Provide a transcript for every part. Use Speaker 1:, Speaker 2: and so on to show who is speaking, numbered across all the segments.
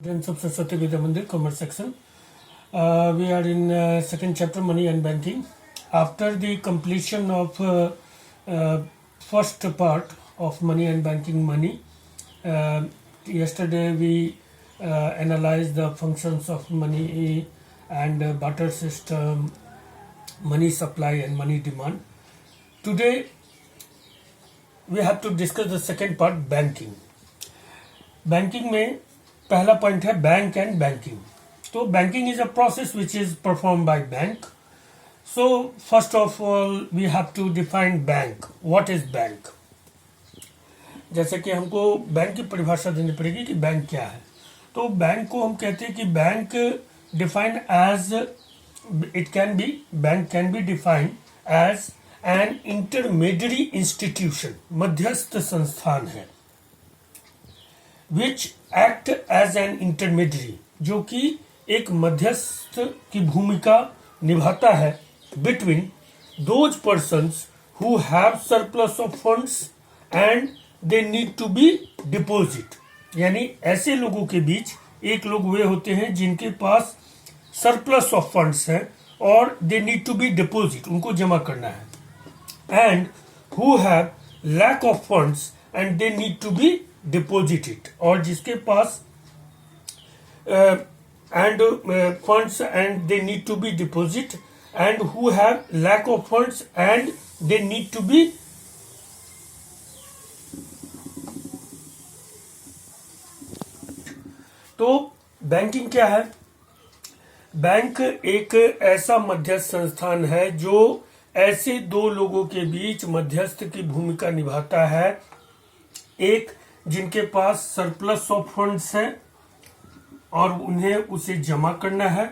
Speaker 1: Students of Saraswati Vidya Mandir, Commerce section. We are in second chapter, Money and Banking. After the completion of first part of Money and Banking, money, yesterday we analyzed the functions of money and barter system, money supply and money demand. Today we have to discuss the second part, banking. Banking में पहला point है bank and banking. तो banking is a process which is perform by bank. So first of all we have to define bank. What is bank? जैसे कि हमको bank की परिभाषा देनी पड़ेगी कि बैंक क्या है. तो बैंक को हम कहते हैं कि bank define as, it can be, bank can be defined as an intermediary institution, मध्यस्थ संस्थान है, which act as an intermediary, जो कि एक मध्यस्थ की भूमिका निभाता है between those persons who have surplus of funds and they need to be deposit. यानी ऐसे लोगों के बीच एक लोग वे होते हैं जिनके पास सरप्लस ऑफ फंड्स हैं और they need to be deposit, उनको जमा करना है, and who have lack of funds and they need to be deposit it, और जिसके पास and funds and they need to be deposit, and who have lack of funds and they need to be तो banking क्या है? Bank एक ऐसा मध्यस्थ संस्थान है जो ऐसे दो लोगों के बीच मध्यस्थ की भूमिका निभाता है, एक जिनके पास सरप्लस ऑफ फंड्स है और उन्हें उसे जमा करना है,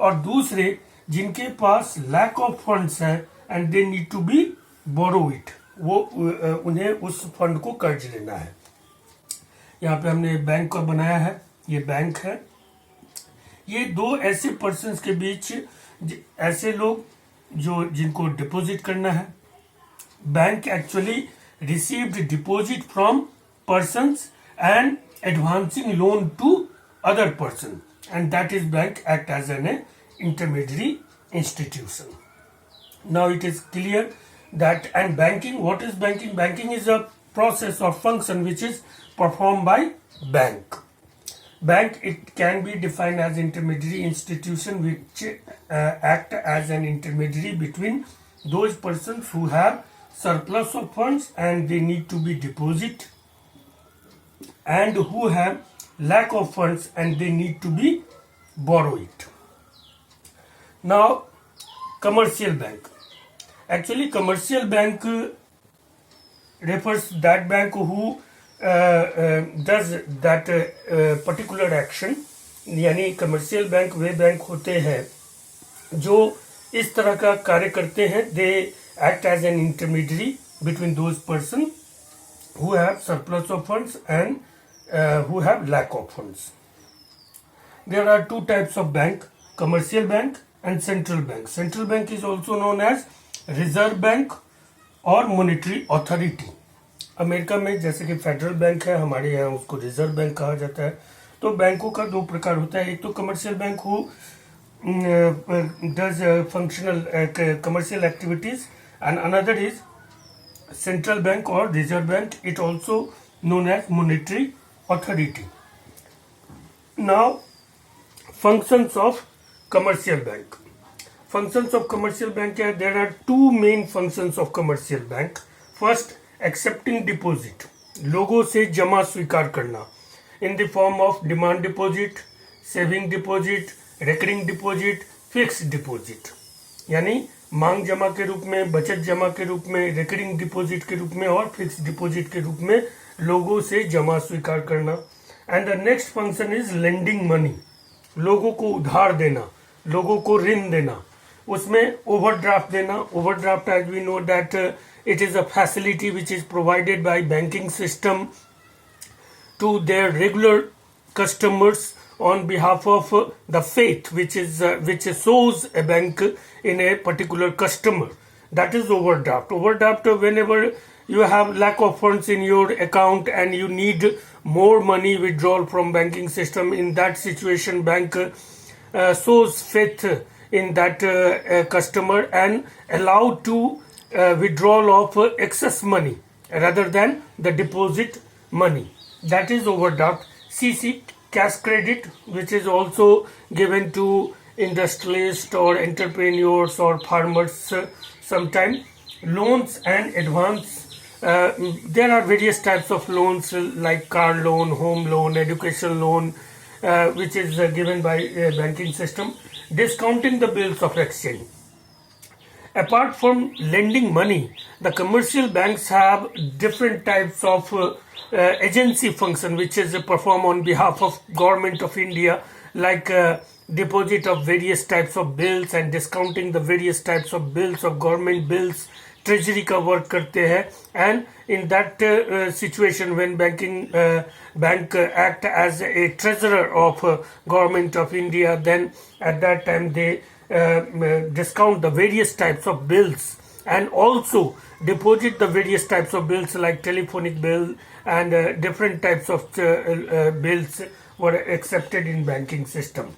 Speaker 1: और दूसरे जिनके पास लैक ऑफ फंड्स है and they need to be borrow it, वो उन्हें उस फंड को कर्ज लेना है. यहाँ पे हमने बैंक को बनाया है, ये बैंक है. ये दो ऐसे पर्सन्स के बीच, ऐसे लोग जो जिनको डिपॉजिट करना है. Bank actually received deposit from persons and advancing loan to other person, and that is bank act as an intermediary institution. Now it is clear that, and banking, what is banking? Banking is a process or function which is performed by bank. Bank, it can be defined as intermediary institution which act as an intermediary between those persons who have surplus of funds and they need to be deposit, and who have lack of funds and they need to be borrow it. Now commercial bank, actually commercial bank refers that bank who does that particular action. यानी commercial bank वे bank होते हैं जो इस तरह का कार्य करते हैं. They act as an intermediary between those person who have surplus of funds and who have lack of funds. There are two types of bank, commercial bank and central bank. Central bank is also known as reserve bank और monetary authority. America में जैसे कि federal bank है, हमारे यहाँ उसको reserve bank कहा जाता है. तो बैंकों का दो प्रकार होता है. एक तो commercial bank who does functional commercial activities, and another is central bank or reserve bank, it also known as monetary authority. Now functions of commercial bank. Functions of commercial bank, there are two main functions of commercial bank. First, accepting deposit, लोगों से जमा स्वीकार करना, in the form of demand deposit, saving deposit, recurring deposit, fixed deposit. यानी मांग जमा के रूप में, बचत जमा के रूप में, रिकरिंग डिपॉजिट के रूप में और फिक्स डिपॉजिट के रूप में लोगों से जमा स्वीकार करना. And the next function is lending money, लोगों को उधार देना, लोगों को ऋण देना, उसमें ओवरड्राफ्ट देना. Overdraft, as we know that it is a facility which is provided by banking system to their regular customers on behalf of the faith which shows a bank in a particular customer. That is overdraft. Overdraft, whenever you have lack of funds in your account and you need more money withdrawal from banking system. In that situation, bank shows faith in that customer and allow to withdrawal of excess money rather than the deposit money. That is overdraft. CC, cash credit, which is also given to industrialists or entrepreneurs or farmers sometime. Loans and advance. There are various types of loans like car loan, home loan, education loan, which is given by banking system. Discounting the bills of exchange. Apart from lending money, the commercial banks have different types of agency function which is performed on behalf of government of India, like deposit of various types of bills and discounting the various types of bills of government bills. Treasury का work करते हैं, and in that situation when bank act as a treasurer of government of India, then at that time they discount the various types of bills and also deposit the various types of bills like telephonic bill and different types of bills were accepted in banking system.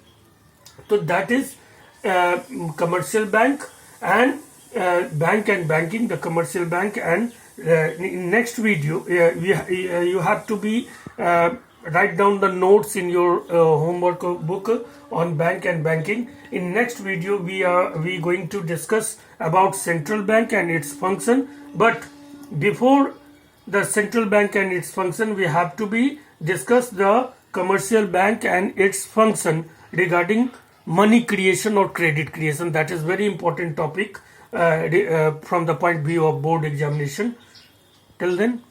Speaker 1: So that is commercial bank and bank and banking, the commercial bank. And in next video you have to be write down the notes in your homework book on bank and banking. In next video we going to discuss about central bank and its function, but before the central bank and its function we have to be discuss the commercial bank and its function regarding money creation or credit creation. That is very important topic from the point of view of board examination. Till then.